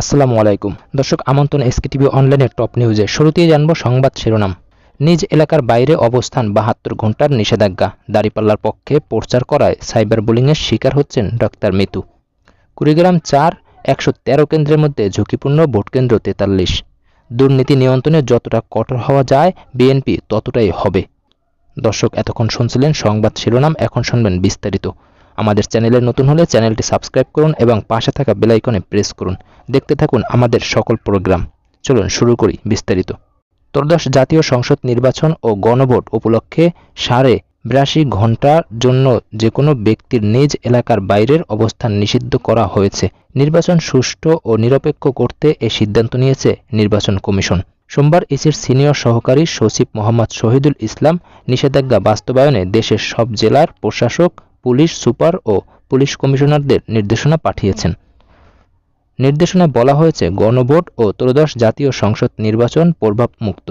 আসসালামু আলাইকুম দর্শক, আমন্ত্রণ এসকে টিভি অনলাইনের টপ নিউজে। শুরুতেই জানব সংবাদ শিরোনাম। নিজ এলাকার বাইরে অবস্থান 72 ঘন্টার নিষেধাজ্ঞা, দাঁড়িপাল্লার পক্ষে প্রচার করায় সাইবার বুলিংয়ের শিকার হচ্ছেন ডাক্তার মিতু। কুড়িগ্রাম 4 113 কেন্দ্রের মধ্যে ঝুঁকিপূর্ণ ভোটকেন্দ্র 43। দুর্নীতি নিয়ন্ত্রণে যতটা কঠোর হওয়া যায় বিএনপি ততটাই হবে। দর্শক, এতক্ষণ শুনছিলেন সংবাদ শিরোনাম, এখন শুনবেন বিস্তারিত। আমাদের চ্যানেলে নতুন হলে চ্যানেলটি সাবস্ক্রাইব করুন এবং পাশে থাকা বেল আইকনে প্রেস করুন। দেখতে থাকুন আমাদের সকল প্রোগ্রাম। চলুন শুরু করি বিস্তারিত। ত্রয়োদশ জাতীয় সংসদ নির্বাচন ও গণভোট উপলক্ষে 82.5 ঘণ্টার জন্য যে কোনো ব্যক্তির নিজ এলাকার বাইরের অবস্থান নিষিদ্ধ করা হয়েছে। নির্বাচন সুষ্ঠু ও নিরপেক্ষ করতে এ সিদ্ধান্ত নিয়েছে নির্বাচন কমিশন। সোমবার ইসির সিনিয়র সহকারী সচিব মোহাম্মদ শহীদুল ইসলাম নিষেধাজ্ঞা বাস্তবায়নে দেশের সব জেলার প্রশাসক, পুলিশ সুপার ও পুলিশ কমিশনারদের নির্দেশনা পাঠিয়েছেন। নির্দেশনায় বলা হয়েছে, গণভোট ও ত্রয়োদশ জাতীয় সংসদ নির্বাচন প্রভাবমুক্ত,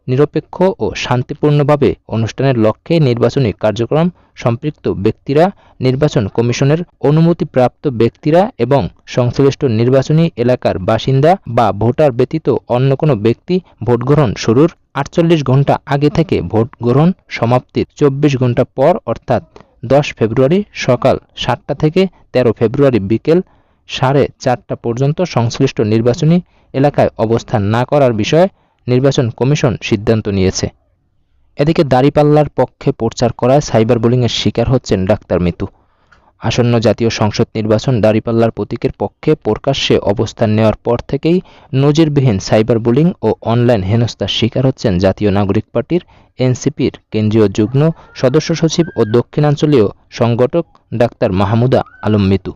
নিরপেক্ষ ও শান্তিপূর্ণভাবে অনুষ্ঠানের লক্ষ্যে নির্বাচনী কার্যক্রম সম্পৃক্ত ব্যক্তিরা, নির্বাচন কমিশনের অনুমতিপ্রাপ্ত ব্যক্তিরা এবং সংশ্লিষ্ট নির্বাচনী এলাকার বাসিন্দা বা ভোটার ব্যতীত অন্য কোনো ব্যক্তি ভোটগ্রহণ শুরুর 48 ঘণ্টা আগে থেকে ভোটগ্রহণ সমাপ্তির 24 ঘণ্টা পর অর্থাৎ 10 ফেব্রুয়ারি সকাল 7টা থেকে 13 ফেব্রুয়ারি বিকেল 4:30 পর্যন্ত সংশ্লিষ্ট নির্বাচনী এলাকায় অবস্থান না করার বিষয়ে নির্বাচন কমিশন সিদ্ধান্ত নিয়েছে। এদিকে দাঁড়িপাল্লার পক্ষে প্রচার করায় সাইবার বুলিংয়ের শিকার হচ্ছেন ডাক্তার মিতু। আসন্ন জাতীয় সংসদ নির্বাচন দাঁড়িপাল্লার প্রতীকের পক্ষে প্রকাশ্যে অবস্থান নেওয়ার পর থেকেই নজিরবিহীন সাইবার বুলিং ও অনলাইন হেনস্থার শিকার হচ্ছেন জাতীয় নাগরিক পার্টির এনসিপির কেন্দ্রীয় যুগ্ম সদস্য সচিব ও দক্ষিণাঞ্চলীয় সংগঠক ডাক্তার মাহমুদা আলম মিতু।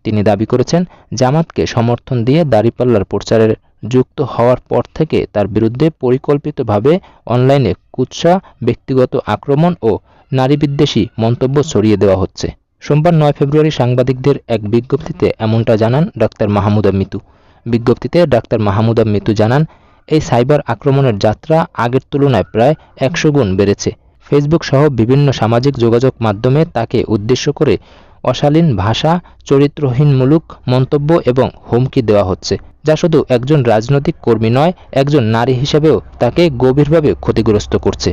তিনি দাবি করেছেন, জামাতকে সমর্থন দিয়ে দাঁড়িপাল্লার প্রচারে যুক্ত হওয়ার পর থেকে তার বিরুদ্ধে পরিকল্পিতভাবে অনলাইনে কুৎসা, ব্যক্তিগত আক্রমণ ও নারীবিদ্বেষী মন্তব্য ছড়িয়ে দেওয়া হচ্ছে। সোমবার 9 ফেব্রুয়ারি সাংবাদিকদের এক বিজ্ঞপ্তিতে এমনটা জানান ডাক্তার মাহমুদা মিতু। বিজ্ঞপ্তিতে ডাক্তার মাহমুদা মিতু জানান, এই সাইবার আক্রমণের যাত্রা আগের তুলনায় প্রায় 100 গুণ বেড়েছে। ফেসবুক সহ বিভিন্ন সামাজিক যোগাযোগ মাধ্যমে তাকে উদ্দেশ্য করে অশালীন ভাষা, চরিত্রহীনমূলক মন্তব্য এবং হুমকি দেওয়া হচ্ছে, যা শুধু একজন রাজনৈতিক কর্মী নয়, একজন নারী হিসেবেও তাকে গভীরভাবে ক্ষতিগ্রস্ত করছে।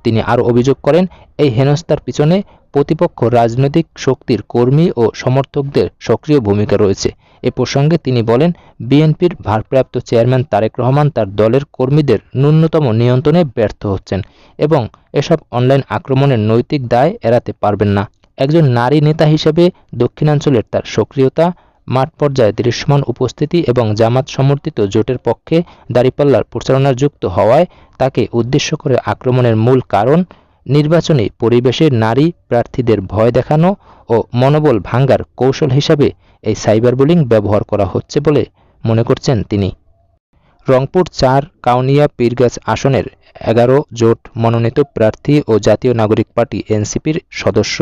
তিনি আরও অভিযোগ করেন, এই হেনস্থার পিছনে প্রতিপক্ষ রাজনৈতিক শক্তির কর্মী ও সমর্থকদের সক্রিয় ভূমিকা রয়েছে। এ প্রসঙ্গে তিনি বলেন, বিএনপির ভারপ্রাপ্ত চেয়ারম্যান তারেক রহমান তার দলের কর্মীদের ন্যূনতম নিয়ন্ত্রণে ব্যর্থ হচ্ছেন এবং এসব অনলাইন আক্রমণের নৈতিক দায় এড়াতে পারবেন না। একজন নারী নেতা হিসেবে দক্ষিণাঞ্চলের তার সক্রিয়তা, মাঠ পর্যায়ে দৃশ্যমান উপস্থিতি এবং জামাত সমর্থিত জোটের পক্ষে দাঁড়িপাল্লার প্রচারণায় যুক্ত হওয়ায় তাকে উদ্দেশ্য করে আক্রমণের মূল কারণ নির্বাচনী পরিবেশে নারী প্রার্থীদের ভয় দেখানো ও মনোবল ভাঙ্গার কৌশল হিসাবে এই সাইবার বুলিং ব্যবহার করা হচ্ছে বলে মনে করছেন তিনি। রংপুর 4 কাউনিয়া পীরগাছ আসনের 11 জোট মনোনীত প্রার্থী ও জাতীয় নাগরিক পার্টি এনসিপির সদস্য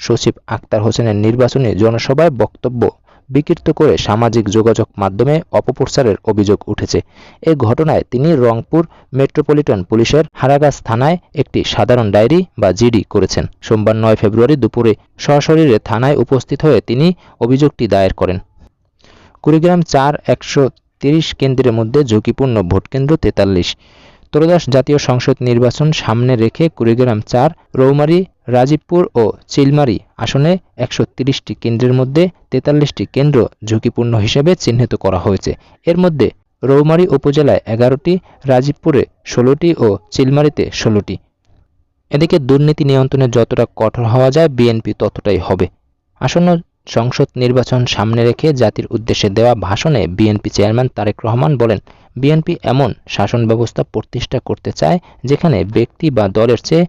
সচিব আক্তার হোসেনের নির্বাচনী জনসভায় বক্তব্য বিকৃত করে সামাজিক যোগাযোগ মাধ্যমে অপপ্রচারের অভিযোগ উঠেছে। এ ঘটনায় তিনি রংপুর মেট্রোপলিটন পুলিশের হারাগাছ থানায় একটি সাধারণ ডায়েরি বা জিডি করেছেন। সোমবার 9 ফেব্রুয়ারি দুপুরে সশরীরে থানায় উপস্থিত হয়ে তিনি অভিযোগটি দায়ের করেন। কুড়িগ্রাম 4 130 কেন্দ্রের মধ্যে ঝুঁকিপূর্ণ ভোটকেন্দ্র 43। ত্রয়োদশ জাতীয় সংসদ নির্বাচন সামনে রেখে কুড়িগ্রাম 4, রৌমারী, রাজীবপুর ও চিলমারী আসনে 130টি কেন্দ্রের মধ্যে 43টি কেন্দ্র ঝুঁকিপূর্ণ হিসেবে চিহ্নিত করা হয়েছে। এর মধ্যে রৌমারী উপজেলায় 11টি, রাজীবপুরে 16টি ও চিলমারীতে 16টি। এদিকে দুর্নীতি নিয়ন্ত্রণে যতটা কঠোর হওয়া যায় বিএনপি ততটাই হবে। আসন্ন সংসদ নির্বাচন সামনে রেখে জাতির উদ্দেশ্যে দেওয়া ভাষণে বিএনপি চেয়ারম্যান তারেক রহমান বলেন, বিএনপি এমন শাসন ব্যবস্থা প্রতিষ্ঠা করতে চায় যেখানে ব্যক্তি বা দলের চেয়ে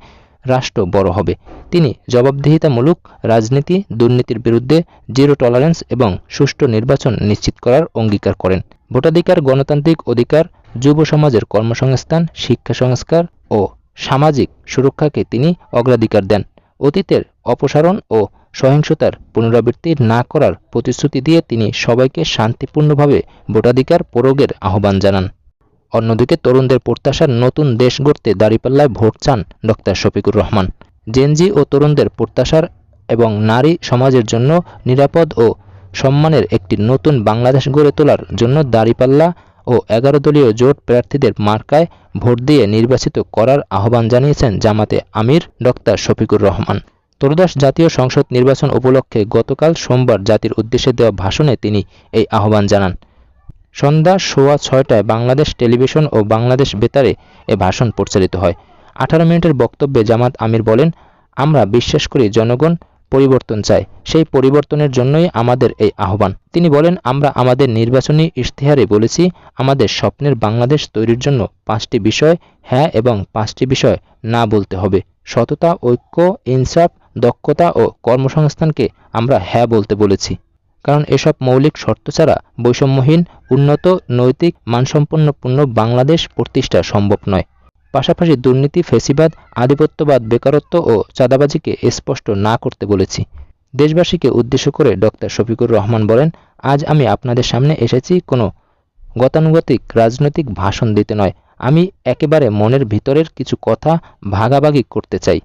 রাষ্ট্র বড় হবে। তিনি জবাবদিহিতামূলক রাজনীতি, দুর্নীতির বিরুদ্ধে জিরো টলারেন্স এবং সুষ্ঠু নির্বাচন নিশ্চিত করার অঙ্গীকার করেন। ভোটাধিকার, গণতান্ত্রিক অধিকার, যুব সমাজের কর্মসংস্থান, শিক্ষা সংস্কার ও সামাজিক সুরক্ষাকে তিনি অগ্রাধিকার দেন। অতীতের অপসারণ ও সহিংসতার পুনরাবৃত্তি না করার প্রতিশ্রুতি দিয়ে তিনি সবাইকে শান্তিপূর্ণভাবে ভোটাধিকার প্রয়োগের আহ্বান জানান। অন্যদিকে তরুণদের প্রত্যাশার নতুন দেশ গড়তে দাঁড়িপাল্লায় ভোট চান ডক্টর শফিকুর রহমান। জেনজি ও তরুণদের প্রত্যাশার এবং নারী সমাজের জন্য নিরাপদ ও সম্মানের একটি নতুন বাংলাদেশ গড়ে তোলার জন্য দাঁড়িপাল্লা ও 11 দলীয় জোট প্রার্থীদের মার্কায় ভোট দিয়ে নির্বাচিত করার আহ্বান জানিয়েছেন জামাতে আমির ডক্টর শফিকুর রহমান। ত্রয়োদশ জাতীয় সংসদ নির্বাচন উপলক্ষে গতকাল সোমবার জাতির উদ্দেশ্যে দেওয়া ভাষণে তিনি এই আহ্বান জানান। সন্ধ্যা 6:15টায় বাংলাদেশ টেলিভিশন ও বাংলাদেশ বেতারে এ ভাষণ প্রচারিত হয়। 18 মিনিটের বক্তব্যে জামাত আমির বলেন, আমরা বিশ্বাস করি জনগণ পরিবর্তন চায়, সেই পরিবর্তনের জন্যই আমাদের এই আহ্বান। তিনি বলেন, আমরা আমাদের নির্বাচনী ইশতেহারে বলেছি আমাদের স্বপ্নের বাংলাদেশ তৈরির জন্য 5টি বিষয় হ্যাঁ এবং 5টি বিষয় না বলতে হবে। সততা, ঐক্য, ইনসাফ, দক্ষতা ও কর্মসংস্থানকে আমরা হ্যাঁ বলতে বলেছি, কারণ এসব মৌলিক শর্ত ছাড়া বৈষম্যহীন, উন্নত, নৈতিক, মানসম্পন্ন পূর্ণ বাংলাদেশ প্রতিষ্ঠা সম্ভব নয়। পাশাপাশি দুর্নীতি, ফ্যাসিবাদ, আধিপত্যবাদ, বেকারত্ব ও চাঁদাবাজিকে স্পষ্ট না করতে বলেছি। দেশবাসীকে উদ্দেশ্য করে ডক্টর শফিকুর রহমান বলেন, আজ আমি আপনাদের সামনে এসেছি কোনো গতানুগতিক রাজনৈতিক ভাষণ দিতে নয়। আমি একেবারে মনের ভিতরের কিছু কথা ভাগাভাগি করতে চাই,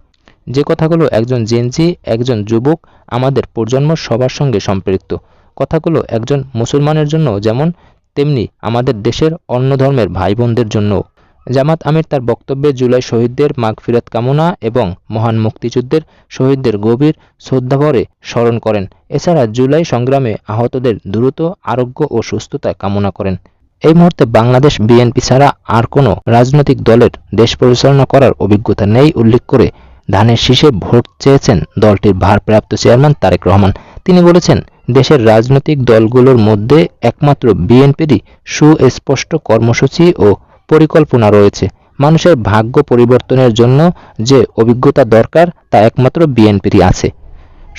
যে কথাগুলো একজন জেনজি, একজন যুবক, আমাদের প্রজন্ম সবার সঙ্গে সম্পৃক্ত। কথাগুলো একজন মুসলমানের জন্য যেমন, তেমনি আমাদের দেশের অন্য ধর্মের ভাই বোনদের জন্য। জামাত আমির তার বক্তব্যে জুলাই শহীদদের মাগফিরাত কামনা এবং মহান মুক্তিযুদ্ধের শহীদদের গভীর শ্রদ্ধাভরে স্মরণ করেন। এছাড়া জুলাই সংগ্রামে আহতদের দ্রুত আরোগ্য ও সুস্থতা কামনা করেন। এই মুহূর্তে বাংলাদেশ বিএনপি ছাড়া আর কোনো রাজনৈতিক দলের দেশ পরিচালনা করার অভিজ্ঞতা নেই উল্লেখ করে ধানের শীষে ভোট চেয়েছেন দলটির ভারপ্রাপ্ত চেয়ারম্যান তারেক রহমান। তিনি বলেছেন, দেশের রাজনৈতিক দলগুলোর মধ্যে একমাত্র বিএনপিরই সুস্পষ্ট কর্মসূচি ও পরিকল্পনা রয়েছে। মানুষের ভাগ্য পরিবর্তনের জন্য যে অভিজ্ঞতা দরকার তা একমাত্র বিএনপিরই আছে।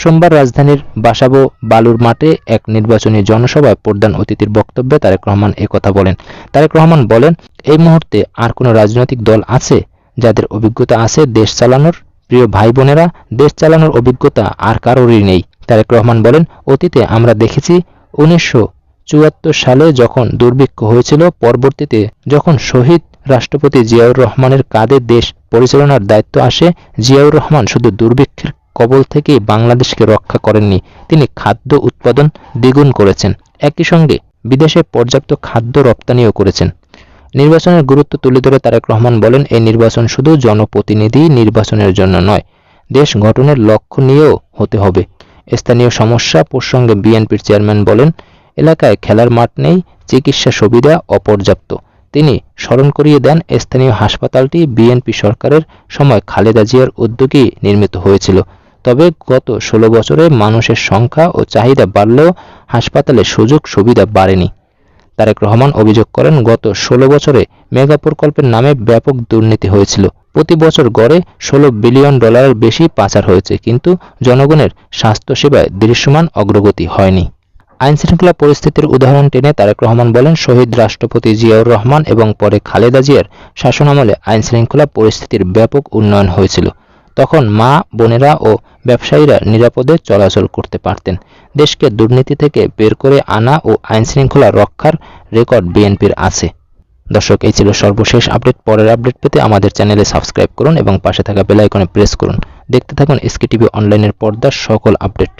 সোমবার রাজধানীর বাসাবো বালুর মাঠে এক নির্বাচনী জনসভায় প্রধান অতিথির বক্তব্যে তারেক রহমান একথা বলেন। তারেক রহমান বলেন, এই মুহূর্তে আর কোনো রাজনৈতিক দল আছে যাদের অভিজ্ঞতা আছে দেশ চালানোর? প্রিয় ভাই বোনেরা, দেশ চালানোর অভিজ্ঞতা আর কারোরই নেই। তারেক রহমান বলেন, অতীতে আমরা দেখেছি 1974 সালে যখন দুর্ভিক্ষ হয়েছিল, পরবর্তীতে যখন শহীদ রাষ্ট্রপতি জিয়াউর রহমানের কাঁধে দেশ পরিচালনার দায়িত্ব আসে, জিয়াউর রহমান শুধু দুর্ভিক্ষের কবল থেকেই বাংলাদেশকে রক্ষা করেননি, তিনি খাদ্য উৎপাদন দ্বিগুণ করেছেন। একই সঙ্গে বিদেশে পর্যাপ্ত খাদ্য রপ্তানিও করেছেন। নির্বাচনের গুরুত্ব তুলে ধরে তারেক রহমান বলেন, এই নির্বাচন শুধু জনপ্রতিনিধি নির্বাচনের জন্য নয়, দেশ গঠনের লক্ষ্য নিয়েও হতে হবে। স্থানীয় সমস্যা প্রসঙ্গে বিএনপির চেয়ারম্যান বলেন, এলাকায় খেলার মাঠ নেই, চিকিৎসা সুবিধা অপর্যাপ্ত। তিনি স্মরণ করিয়ে দেন, স্থানীয় হাসপাতালটি বিএনপি সরকারের সময় খালেদা জিয়ার উদ্যোগেই নির্মিত হয়েছিল। তবে গত 16 বছরে মানুষের সংখ্যা ও চাহিদা বাড়লেও হাসপাতালে সুযোগ সুবিধা বাড়েনি। তারেক রহমান অভিযোগ করেন, গত 16 বছরে মেগা প্রকল্পের নামে ব্যাপক দুর্নীতি হয়েছিল। প্রতি বছর গড়ে $16 বিলিয়ন বেশি পাচার হয়েছে, কিন্তু জনগণের স্বাস্থ্যসেবায় দৃশ্যমান অগ্রগতি হয়নি। আইনশৃঙ্খলা পরিস্থিতির উদাহরণ টেনে তারেক রহমান বলেন, শহীদ রাষ্ট্রপতি জিয়াউর রহমান এবং পরে খালেদা জিয়ার শাসনামলে আইনশৃঙ্খলা পরিস্থিতির ব্যাপক উন্নয়ন হয়েছিল। তখন মা, বোনেরা ও ব্যবসায়ীরা নিরাপদে চলাচল করতে পারতেন। দেশকে দুর্নীতি থেকে বের করে আনা ও আইনশৃঙ্খলা রক্ষার রেকর্ড বিএনপির আছে। দর্শক, এই ছিল সর্বশেষ আপডেট। পরের আপডেট পেতে আমাদের চ্যানেলে সাবস্ক্রাইব করুন এবং পাশে থাকা বেল আইকনে প্রেস করুন। দেখতে থাকুন এসকে টিভি অনলাইনের পর্দার সকল আপডেট।